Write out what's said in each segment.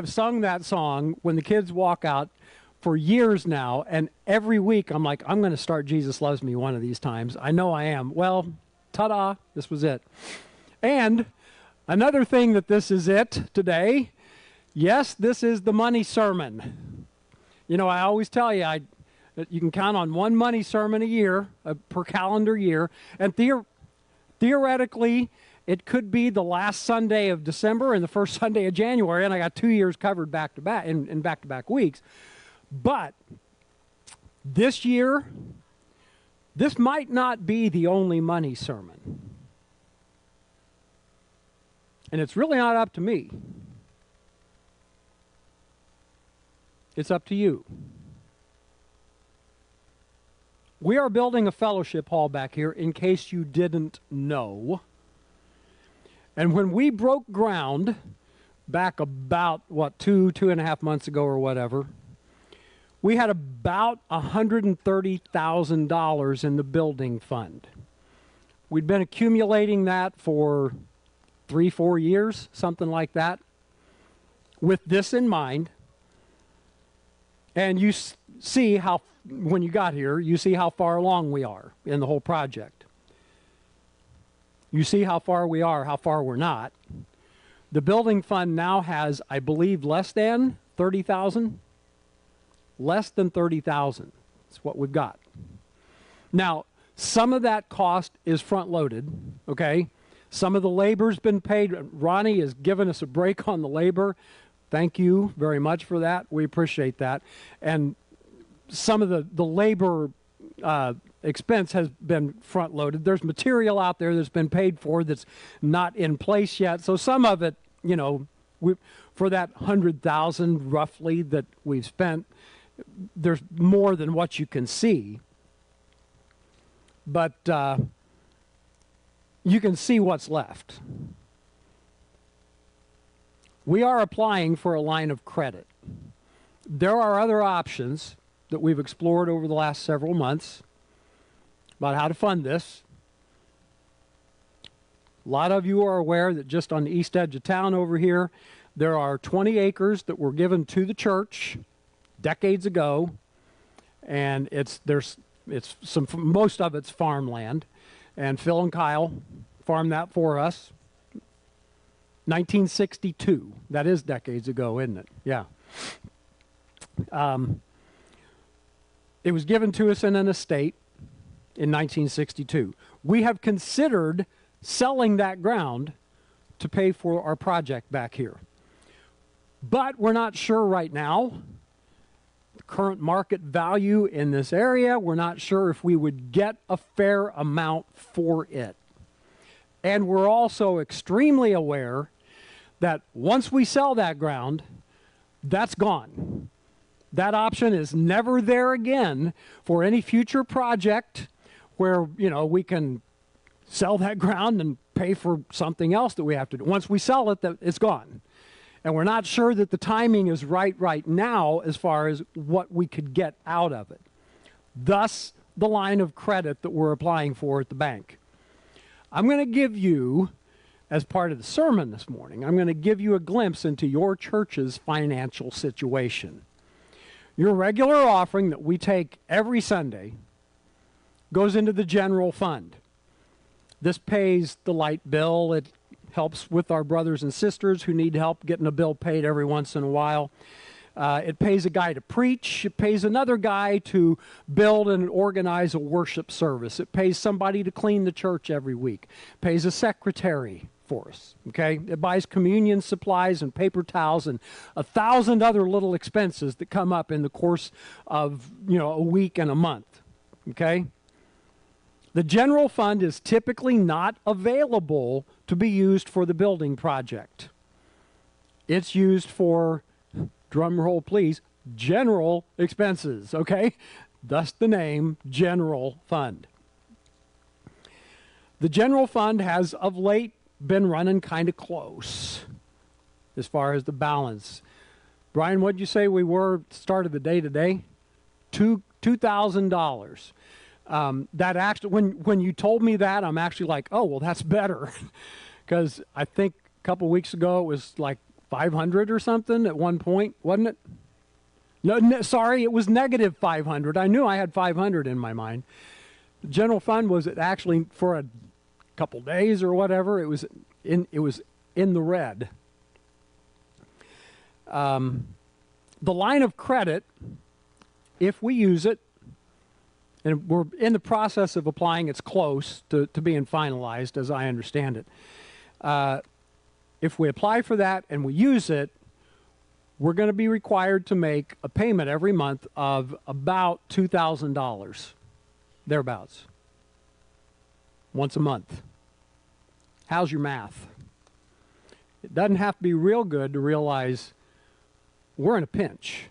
have sung that song when the kids walk out for years now, and every week I'm like, I'm going to start Jesus Loves Me one of these times. I know I am. Well, ta-da, this was it. And another thing that this is it today, yes, this is the money sermon. You know, I always tell you, you can count on one money sermon a year, per calendar year, and theoretically, it could be the last Sunday of December and the first Sunday of January, and I got 2 years covered back-to-back in back-to-back weeks. But this year, this might not be the only money sermon. And it's really not up to me. It's up to you. We are building a fellowship hall back here, in case you didn't know. And when we broke ground back about, two and a half months ago or whatever, we had about $130,000 in the building fund. We'd been accumulating that for 3-4 years, something like that, with this in mind. And you see how, when you got here, you see how far along we are in the whole project. You see how far we are, how far we're not. The building fund now has, I believe, less than 30,000. Less than 30,000. That's what we've got. Now, some of that cost is front-loaded, okay? Some of the labor's been paid. Ronnie has given us a break on the labor. Thank you very much for that. We appreciate that. And some of the labor expense has been front-loaded. There's material out there that's been paid for that's not in place yet. So some of it, you know, for that 100,000 roughly that we've spent, there's more than what you can see. But you can see what's left. We are applying for a line of credit. There are other options that we've explored over the last several months about how to fund this. A lot of you are aware that just on the east edge of town over here, there are 20 acres that were given to the church decades ago, and most of it's farmland, and Phil and Kyle farmed that for us. 1962. That is decades ago, isn't it? Yeah. It was given to us in an estate in 1962. We have considered selling that ground to pay for our project back here. But we're not sure right now. The current market value in this area, we're not sure if we would get a fair amount for it. And we're also extremely aware that once we sell that ground, that's gone. That option is never there again for any future project where, you know, we can sell that ground and pay for something else that we have to do. Once we sell it, it's gone. And we're not sure that the timing is right now as far as what we could get out of it. Thus, the line of credit that we're applying for at the bank. I'm going to give you, as part of the sermon this morning, I'm going to give you a glimpse into your church's financial situation. Your regular offering that we take every Sunday goes into the general fund. This pays the light bill. It helps with our brothers and sisters who need help getting a bill paid every once in a while. It pays a guy to preach. It pays another guy to build and organize a worship service. It pays somebody to clean the church every week. It pays a secretary for us, okay? It buys communion supplies and paper towels and 1,000 other little expenses that come up in the course of, you know, a week and a month, okay? The general fund is typically not available to be used for the building project. It's used for, drum roll please, general expenses, okay? Thus the name General Fund. The general fund has of late been running kind of close as far as the balance. Brian, what'd you say we were at the start of the day today? $2,000. That actually, when you told me that, I'm actually like, oh, well, that's better. Because I think a couple weeks ago it was like 500 or something at one point, wasn't it? No, sorry, it was negative 500. I knew I had 500 in my mind. The general fund was actually for a couple days or whatever. It was in the red. The line of credit, if we use it, and we're in the process of applying, it's close to being finalized as I understand it. If we apply for that and we use it, we're going to be required to make a payment every month of about $2,000, thereabouts, once a month. How's your math? It doesn't have to be real good to realize we're in a pinch,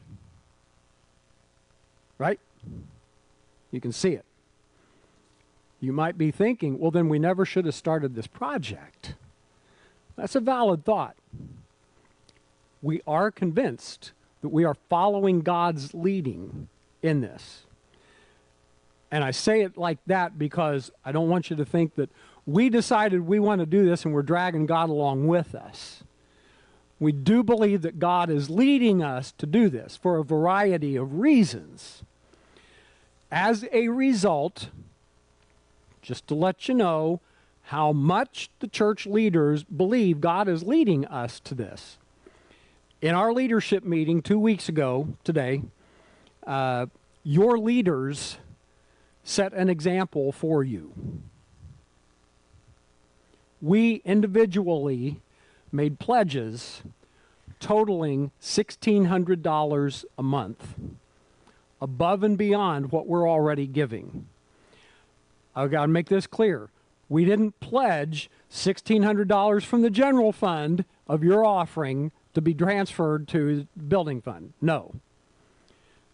right? You can see it. You might be thinking, well, then we never should have started this project. That's a valid thought. We are convinced that we are following God's leading in this. And I say it like that because I don't want you to think that we decided we want to do this and we're dragging God along with us. We do believe that God is leading us to do this for a variety of reasons. As a result, just to let you know how much the church leaders believe God is leading us to this. In our leadership meeting 2 weeks ago today, your leaders set an example for you. We individually made pledges totaling $1,600 a month, above and beyond what we're already giving. I've got to make this clear. We didn't pledge $1,600 from the general fund of your offering to be transferred to the building fund. No.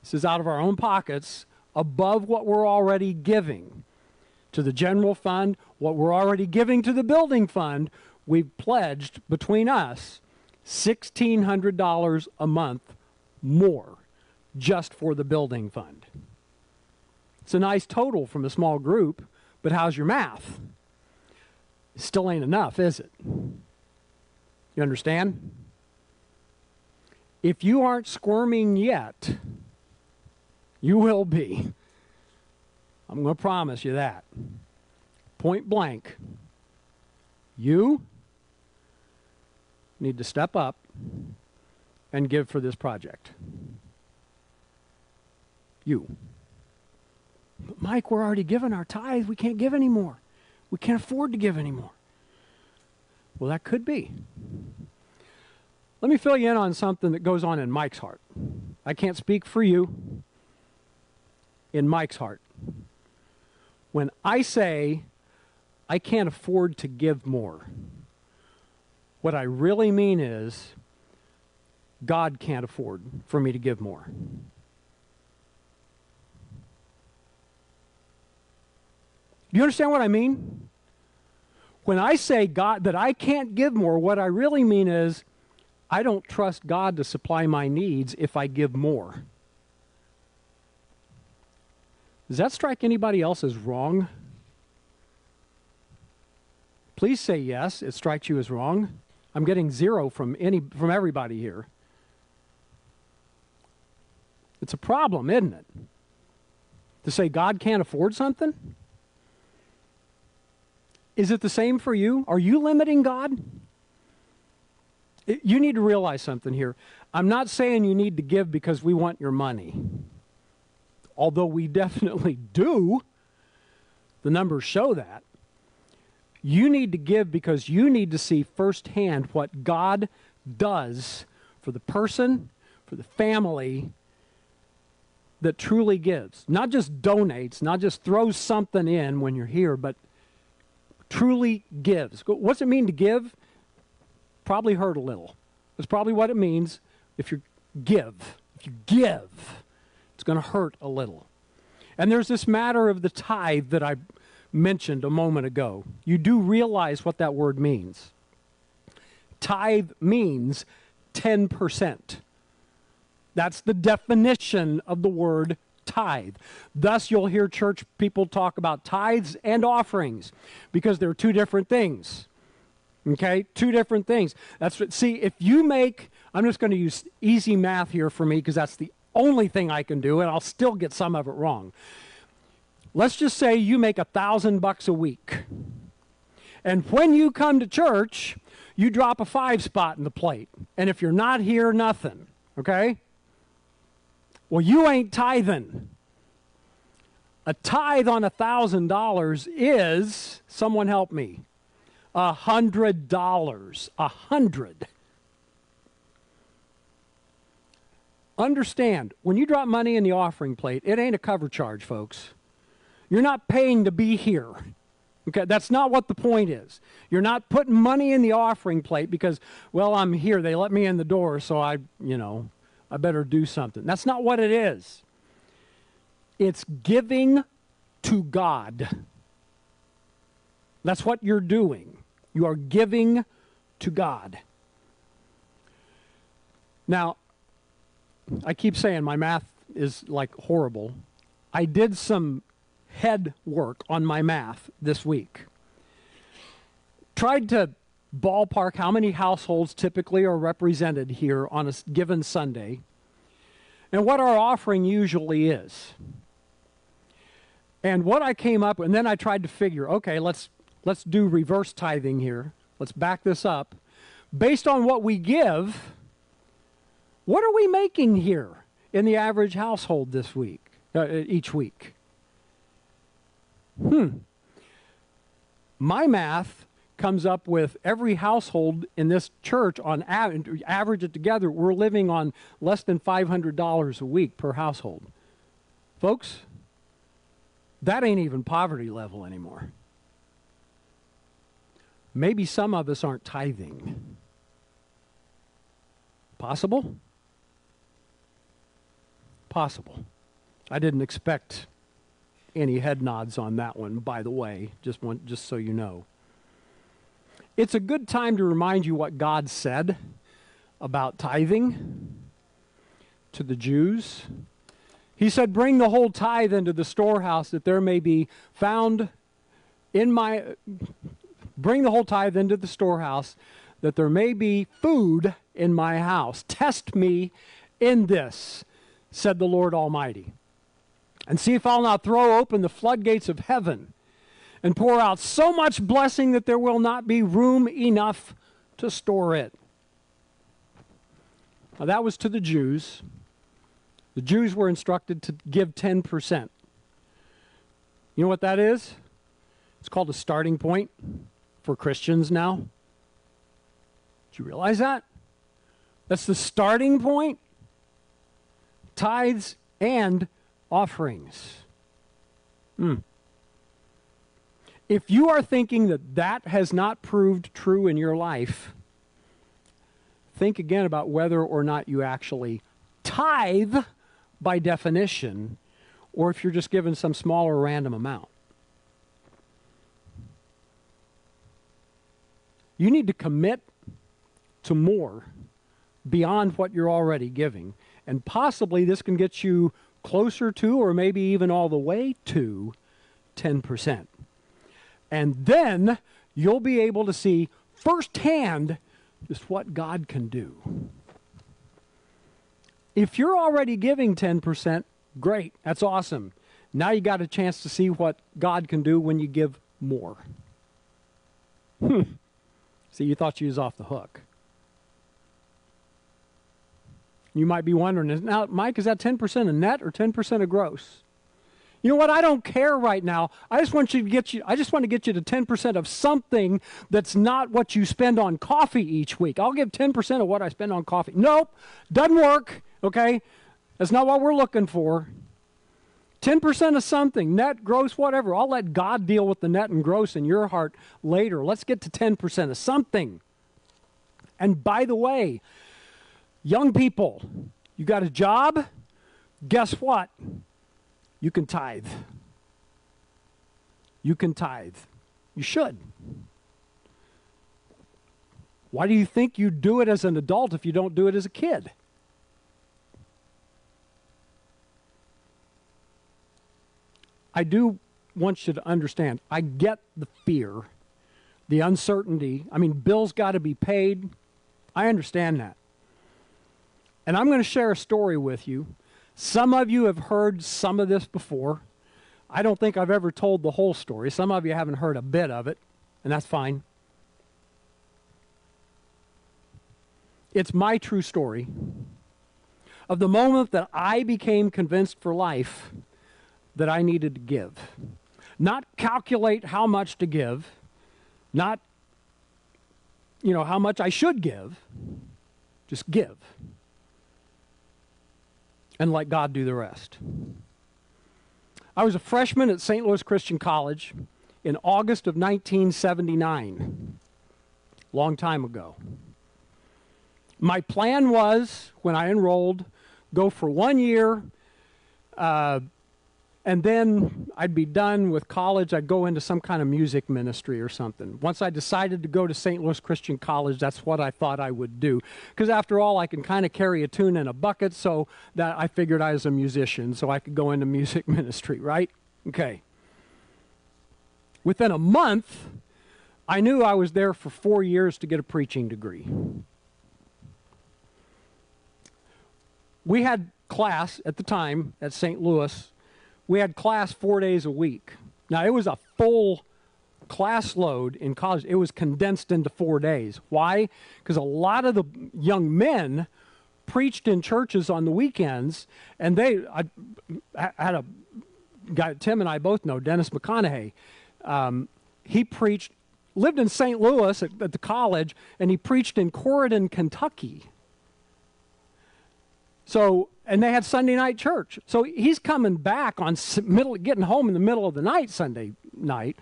This is out of our own pockets, above what we're already giving to the general fund, what we're already giving to the building fund. We've pledged between us $1,600 a month more just for the building fund. It's a nice total from a small group, but how's your math? It still ain't enough, is it? You understand? If you aren't squirming yet, you will be. I'm going to promise you that. Point blank. You need to step up and give for this project. You. But Mike, we're already giving our tithe. We can't give anymore. We can't afford to give anymore. Well, that could be. Let me fill you in on something that goes on in Mike's heart. I can't speak for you. In Mike's heart. When I say I can't afford to give more, what I really mean is God can't afford for me to give more. Do you understand what I mean? When I say God that I can't give more, what I really mean is I don't trust God to supply my needs if I give more. Does that strike anybody else as wrong? Please say yes, it strikes you as wrong. I'm getting 0 from everybody here. It's a problem, isn't it? To say God can't afford something? Is it the same for you? Are you limiting God? You need to realize something here. I'm not saying you need to give because we want your money. Although we definitely do. The numbers show that. You need to give because you need to see firsthand what God does for the person, for the family that truly gives. Not just donates, not just throws something in when you're here, but truly gives. What's it mean to give? Probably hurt a little. That's probably what it means if you give. If you give, it's going to hurt a little. And there's this matter of the tithe that I mentioned a moment ago. You do realize what that word means. Tithe means 10%. That's the definition of the word tithe. Thus, you'll hear church people talk about tithes and offerings because they're two different things. Okay, two different things. That's what, see, if you make, I'm just going to use easy math here for me because that's the only thing I can do, and I'll still get some of it wrong. Let's just say you make $1,000 a week. And when you come to church, you drop a 5 spot in the plate. And if you're not here, nothing. Okay? Well, you ain't tithing. A tithe on $1,000 is, someone help me, $100. 100. Understand, when you drop money in the offering plate, it ain't a cover charge, folks. You're not paying to be here. Okay, that's not what the point is. You're not putting money in the offering plate because, well, I'm here. They let me in the door, so I better do something. That's not what it is. It's giving to God. That's what you're doing. You are giving to God. Now, I keep saying my math is like horrible. I did some head work on my math this week. Tried to ballpark how many households typically are represented here on a given Sunday and what our offering usually is. And what I came up with, and then I tried to figure, okay, let's do reverse tithing here. Let's back this up. Based on what we give, what are we making here in the average household this week, each week? My math comes up with every household in this church on average it together, we're living on less than $500 a week per household. Folks, that ain't even poverty level anymore. Maybe some of us aren't tithing. Possible? Possible. I didn't expect any head nods on that one, by the way, just so you know. It's a good time to remind you what God said about tithing to the Jews. He said, bring the whole tithe into the storehouse that there may be found bring the whole tithe into the storehouse that there may be food in my house. Test me in this, said the Lord Almighty. And see if I'll not throw open the floodgates of heaven and pour out so much blessing that there will not be room enough to store it. Now that was to the Jews. The Jews were instructed to give 10%. You know what that is? It's called a starting point for Christians now. Did you realize that? That's the starting point. Tithes and offerings. If you are thinking that has not proved true in your life, think again about whether or not you actually tithe by definition, or if you're just given some small or random amount. You need to commit to more beyond what you're already giving, and possibly this can get you closer to, or maybe even all the way to, 10%. And then you'll be able to see firsthand just what God can do. If you're already giving 10%, great, that's awesome. Now you got a chance to see what God can do when you give more. See, you thought you was off the hook. You might be wondering, now, Mike, is that 10% of net or 10% of gross? You know what? I don't care right now. I just want to get you to 10% of something that's not what you spend on coffee each week. I'll give 10% of what I spend on coffee. Nope, doesn't work, okay? That's not what we're looking for. 10% of something, net, gross, whatever. I'll let God deal with the net and gross in your heart later. Let's get to 10% of something. And by the way, young people, you got a job? Guess what? You can tithe. You can tithe. You should. Why do you think you do it as an adult if you don't do it as a kid? I do want you to understand, I get the fear the uncertainty. I mean, bills got to be paid. I understand that. And I'm going to share a story with you. Some of you have heard some of this before. I don't think I've ever told the whole story. Some of you haven't heard a bit of it, and that's fine. It's my true story of the moment that I became convinced for life that I needed to give. Not calculate how much to give, not, how much I should give, just give. And let God do the rest. I was a freshman at St. Louis Christian College in August of 1979, long time ago. My plan was, when I enrolled, go for 1 year, and then I'd be done with college. I'd go into some kind of music ministry or something. Once I decided to go to St. Louis Christian College, that's what I thought I would do. Because after all, I can kind of carry a tune in a bucket, so that I figured I was a musician, so I could go into music ministry, right? Okay. Within a month, I knew I was there for 4 years to get a preaching degree. We had class at the time at St. Louis. We had class 4 days a week. Now, it was a full class load in college. It was condensed into 4 days. Why? Because a lot of the young men preached in churches on the weekends, and I had a guy, Tim and I both know, Dennis McConaughey. He preached, lived in St. Louis at the college, and he preached in Corydon, Kentucky. So, and they had Sunday night church. So he's coming back on getting home in the middle of the night, Sunday night.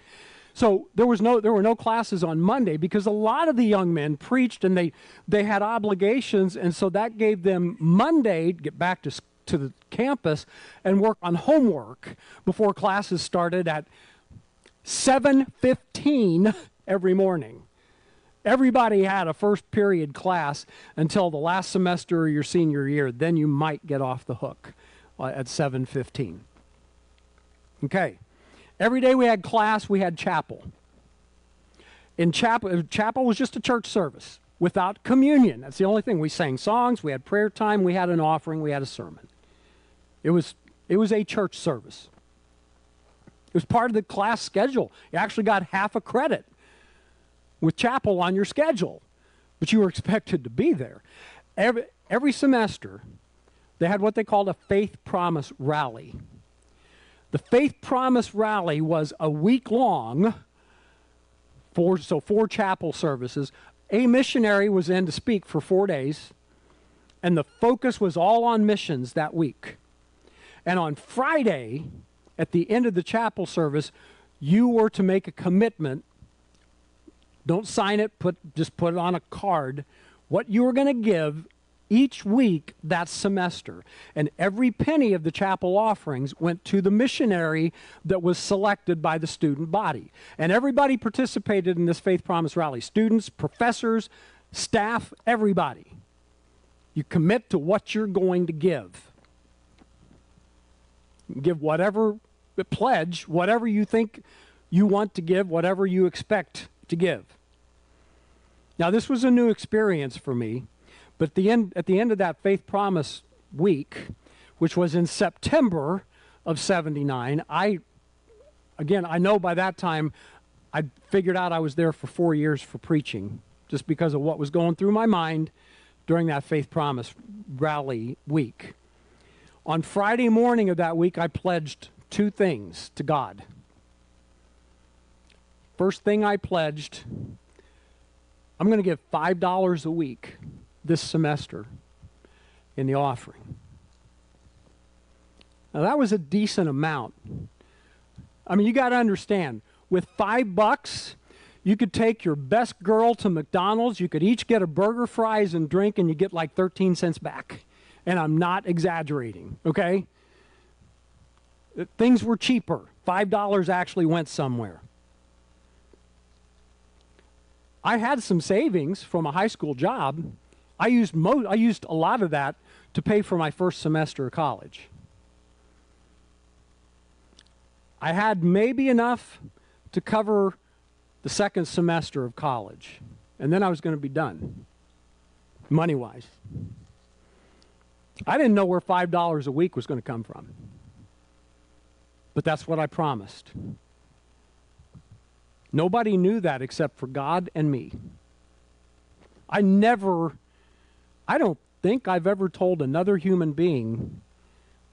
So there were no classes on Monday because a lot of the young men preached and they had obligations, and so that gave them Monday to get back to the campus and work on homework before classes started at 7:15 every morning. Everybody had a first period class until the last semester of your senior year. Then you might get off the hook at 7:15. Okay. Every day we had class, we had chapel. In chapel was just a church service without communion. That's the only thing. We sang songs, we had prayer time, we had an offering, we had a sermon. It was a church service. It was part of the class schedule. You actually got half a credit with chapel on your schedule, but you were expected to be there. Every semester, they had what they called a Faith Promise Rally. The Faith Promise Rally was a week long, four chapel services. A missionary was in to speak for 4 days, and the focus was all on missions that week. And on Friday, at the end of the chapel service, you were to make a commitment. Don't sign it, just put it on a card, what you were going to give each week that semester. And every penny of the chapel offerings went to the missionary that was selected by the student body. And everybody participated in this Faith Promise Rally. Students, professors, staff, everybody. You commit to what you're going to give. Give whatever, pledge, whatever you think you want to give, whatever you expect to give. Now, this was a new experience for me, but at the end of that Faith Promise week, which was in September of 79, I know by that time I figured out I was there for 4 years for preaching, just because of what was going through my mind during that Faith Promise Rally week. On Friday morning of that week, I pledged 2 things to God. First thing I pledged, I'm going to give $5 a week this semester in the offering. Now, that was a decent amount. I mean, you got to understand, with $5, you could take your best girl to McDonald's, you could each get a burger, fries, and drink, and you get like 13 cents back. And I'm not exaggerating, okay? Things were cheaper. $5 actually went somewhere. I had some savings from a high school job. I used a lot of that to pay for my first semester of college. I had maybe enough to cover the second semester of college. And then I was going to be done, money-wise. I didn't know where $5 a week was going to come from. But that's what I promised. Nobody knew that except for God and me. I don't think I've ever told another human being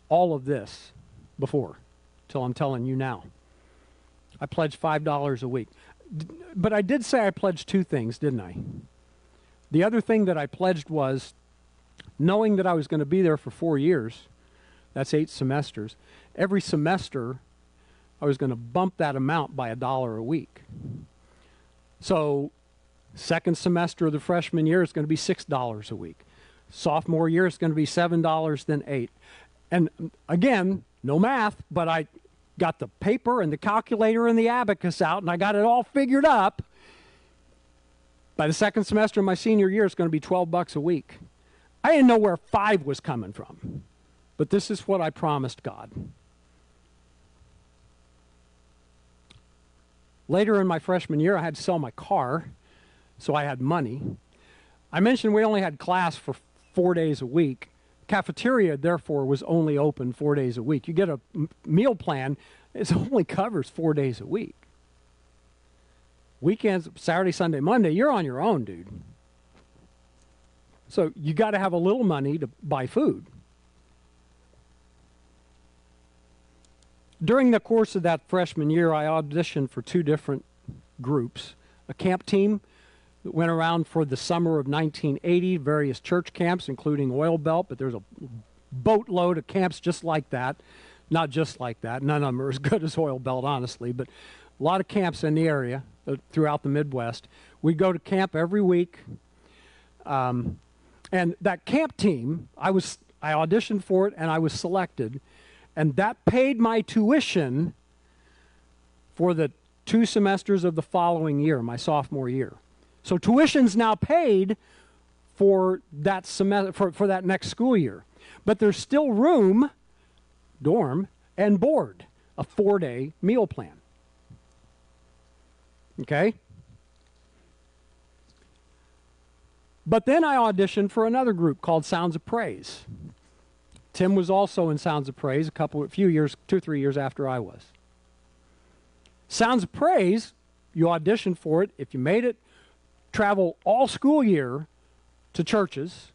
all of this before, till I'm telling you now. I pledged $5 a week. But I did say I pledged two things, didn't I? The other thing that I pledged was, knowing that I was going to be there for 4 years, that's 8 semesters, every semester I was going to bump that amount by $1 a week. So second semester of the freshman year is going to be $6 a week. Sophomore year is going to be $7, then $8. And again, no math, but I got the paper and the calculator and the abacus out, and I got it all figured up. By the second semester of my senior year, it's going to be $12 a week. I didn't know where 5 was coming from, but this is what I promised God. Later in my freshman year, I had to sell my car, so I had money. I mentioned we only had class for 4 days a week. Cafeteria, therefore, was only open 4 days a week. You get a meal plan, it only covers 4 days a week. Weekends, Saturday, Sunday, Monday, you're on your own, dude. So you got to have a little money to buy food. During the course of that freshman year, I auditioned for 2 different groups. A camp team that went around for the summer of 1980, various church camps, including Oil Belt, but there's a boatload of camps just like that. Not just like that. None of them are as good as Oil Belt, honestly, but a lot of camps in the area throughout the Midwest. We'd go to camp every week. And that camp team, I auditioned for it, and I was selected. And that paid my tuition for the 2 semesters of the following year, my sophomore year. So tuition's now paid for that for that next school year. But there's still room, dorm, and board, a 4-day meal plan. Okay? But then I auditioned for another group called Sounds of Praise. Tim was also in Sounds of Praise a few years, 2 or 3 years after I was. Sounds of Praise, you audition for it. If you made it, travel all school year to churches,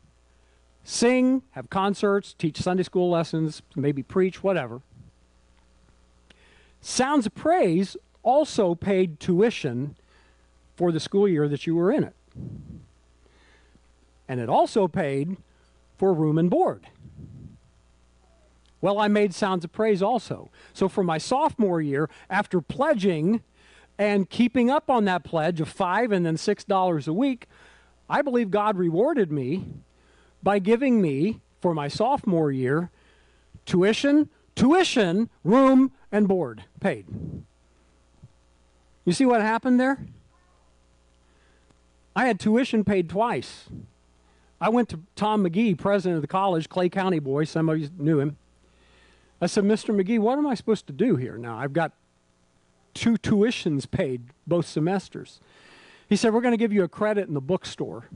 sing, have concerts, teach Sunday school lessons, maybe preach, whatever. Sounds of Praise also paid tuition for the school year that you were in it. And it also paid for room and board. Well, I made Sounds of Praise also. So for my sophomore year, after pledging and keeping up on that pledge of $5 and then $6 a week, I believe God rewarded me by giving me, for my sophomore year, tuition, room, and board paid. You see what happened there? I had tuition paid twice. I went to Tom McGee, president of the college, Clay County boy, somebody knew him. I said, Mr. McGee, what am I supposed to do here now? I've got 2 tuitions paid both semesters. He said, we're going to give you a credit in the bookstore,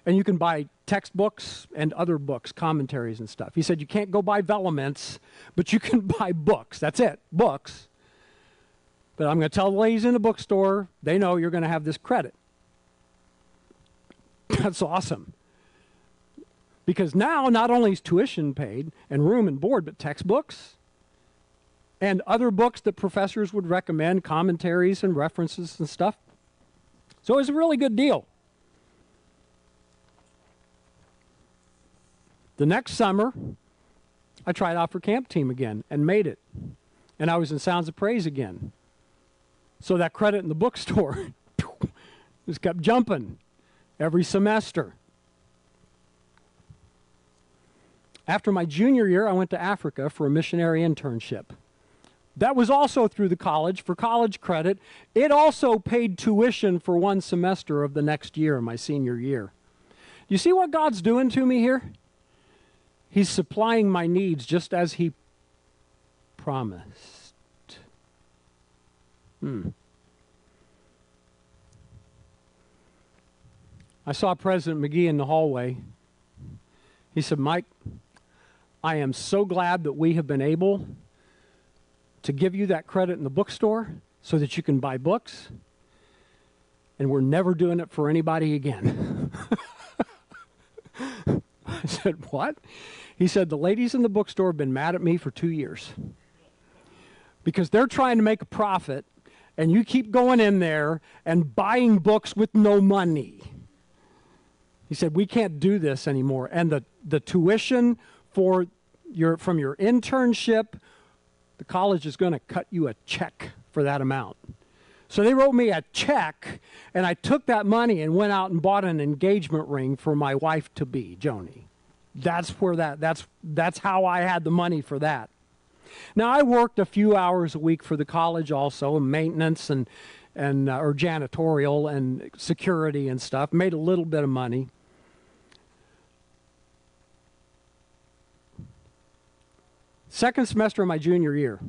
and you can buy textbooks and other books, commentaries and stuff. He said, you can't go buy Velements, but you can buy books. That's it, books. But I'm going to tell the ladies in the bookstore, they know you're going to have this credit. That's awesome. Because now, not only is tuition paid and room and board, but textbooks and other books that professors would recommend, commentaries and references and stuff. So it was a really good deal. The next summer, I tried out for camp team again and made it. And I was in Sounds of Praise again. So that credit in the bookstore just kept jumping every semester. After my junior year, I went to Africa for a missionary internship. That was also through the college, for college credit. It also paid tuition for 1 semester of the next year, my senior year. You see what God's doing to me here? He's supplying my needs just as He promised. I saw President McGee in the hallway. He said, Mike, I am so glad that we have been able to give you that credit in the bookstore so that you can buy books, and we're never doing it for anybody again. I said, what? He said, the ladies in the bookstore have been mad at me for 2 years because they're trying to make a profit, and you keep going in there and buying books with no money. He said, we can't do this anymore. And the tuition from your internship, the college is going to cut you a check for that amount. So they wrote me a check, and I took that money and went out and bought an engagement ring for my wife-to-be, Joni. That's how I had the money for that. Now, I worked a few hours a week for the college also, maintenance or janitorial and security and stuff, made a little bit of money. Second semester of my junior year,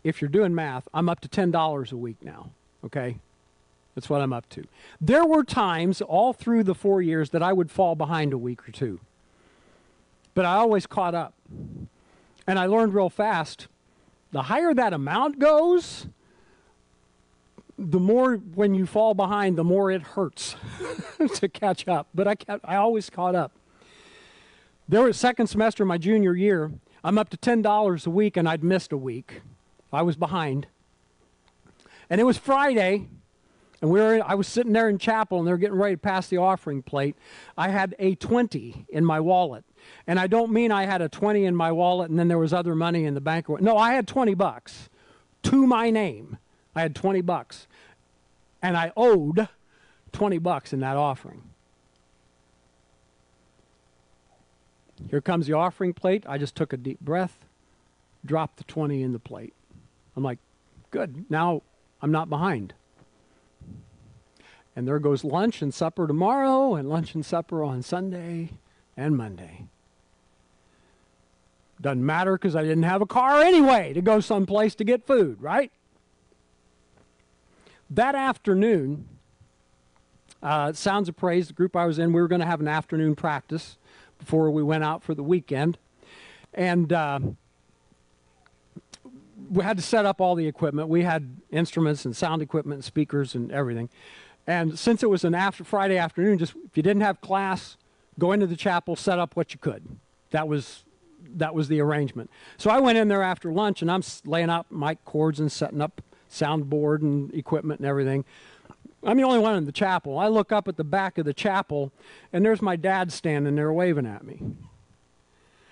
if you're doing math, I'm up to $10 a week now, okay? That's what I'm up to. There were times all through the 4 years that I would fall behind a week or two, but I always caught up. And I learned real fast, the higher that amount goes, the more when you fall behind, the more it hurts to catch up. But I always caught up. There was second semester of my junior year, I'm up to $10 a week, and I'd missed a week. I was behind. And it was Friday, and I was sitting there in chapel, and they were getting ready to pass the offering plate. I had a 20 in my wallet. And I don't mean I had a 20 in my wallet and then there was other money in the bank. No, I had $20 to my name. I had $20. And I owed $20 in that offering. Here comes the offering plate. I just took a deep breath, dropped the 20 in the plate. I'm like, good, now I'm not behind. And there goes lunch and supper tomorrow, and lunch and supper on Sunday and Monday. Doesn't matter because I didn't have a car anyway to go someplace to get food, right? That afternoon, Sounds of Praise, the group I was in, we were going to have an afternoon practice before we went out for the weekend. And we had to set up all the equipment. We had instruments and sound equipment and speakers and everything. And since it was an Friday afternoon, just if you didn't have class, go into the chapel, set up what you could. That was the arrangement. So I went in there after lunch, and I'm laying out mic cords and setting up soundboard and equipment and everything. I'm the only one in the chapel. I look up at the back of the chapel, and there's my dad standing there waving at me.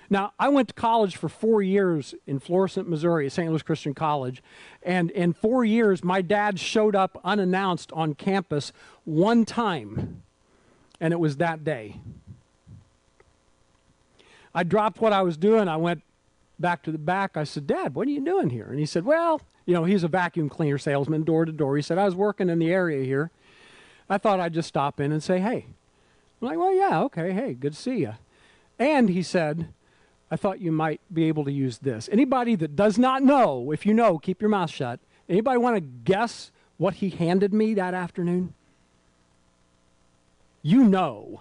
Now, I went to college for 4 years in Florissant, Missouri, at St. Louis Christian College, and in 4 years, my dad showed up unannounced on campus one time, and it was that day. I dropped what I was doing. I went back to the back. I said, Dad, what are you doing here? And he said, well, he's a vacuum cleaner salesman, door to door. He said, I was working in the area here. I thought I'd just stop in and say, hey. I'm like, well, yeah, okay, hey, good to see you. And he said, I thought you might be able to use this. Anybody that does not know, if you know, keep your mouth shut. Anybody want to guess what he handed me that afternoon? $20.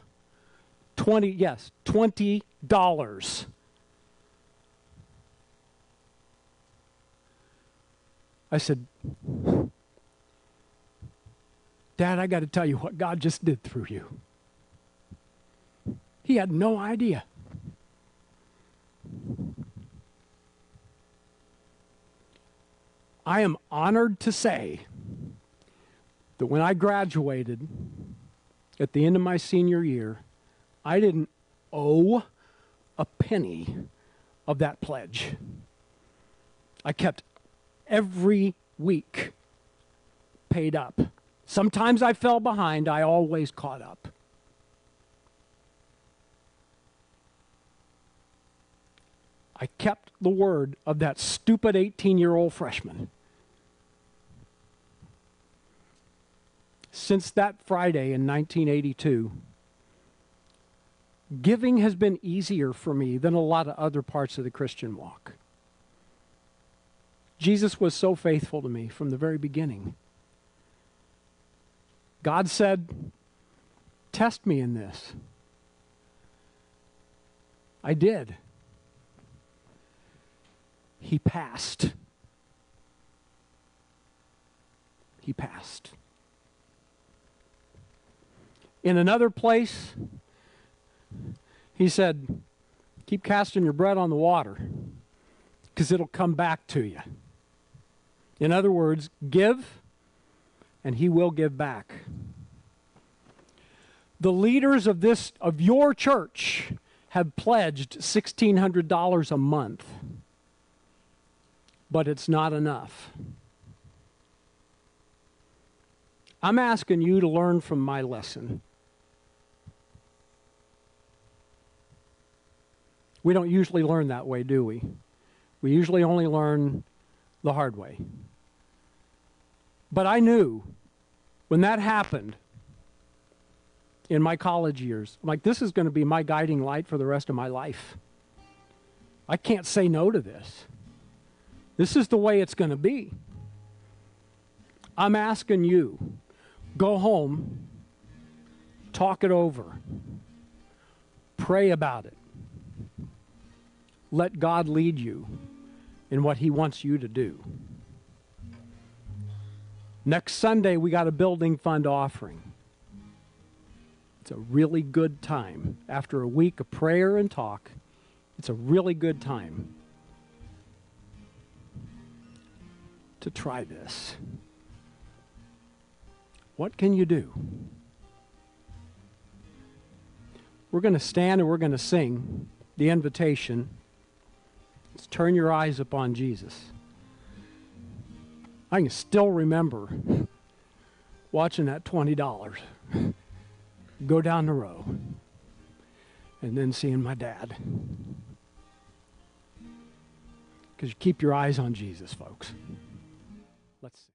I said, Dad, I got to tell you what God just did through you. He had no idea. I am honored to say that when I graduated at the end of my senior year, I didn't owe a penny of that pledge. I kept every week paid up. Sometimes I fell behind. I always caught up. I kept the word of that stupid 18-year-old freshman. Since that Friday in 1982, giving has been easier for me than a lot of other parts of the Christian walk. Jesus was so faithful to me from the very beginning. God said, test me in this. I did. He passed. He passed. In another place, he said, keep casting your bread on the water because it'll come back to you. In other words, give and he will give back. The leaders of your church have pledged $1,600 a month, but it's not enough. I'm asking you to learn from my lesson. We don't usually learn that way, do we? We usually only learn the hard way. But I knew when that happened in my college years, I'm like, this is going to be my guiding light for the rest of my life. I can't say no to this. This is the way it's going to be. I'm asking you, go home, talk it over, pray about it. Let God lead you in what he wants you to do. Next Sunday, we got a building fund offering. It's a really good time. After a week of prayer and talk, it's a really good time to try this. What can you do? We're going to stand and we're going to sing the invitation. Let's turn your eyes upon Jesus. I can still remember watching that $20 go down the row and then seeing my dad. Because you keep your eyes on Jesus, folks. Let's see.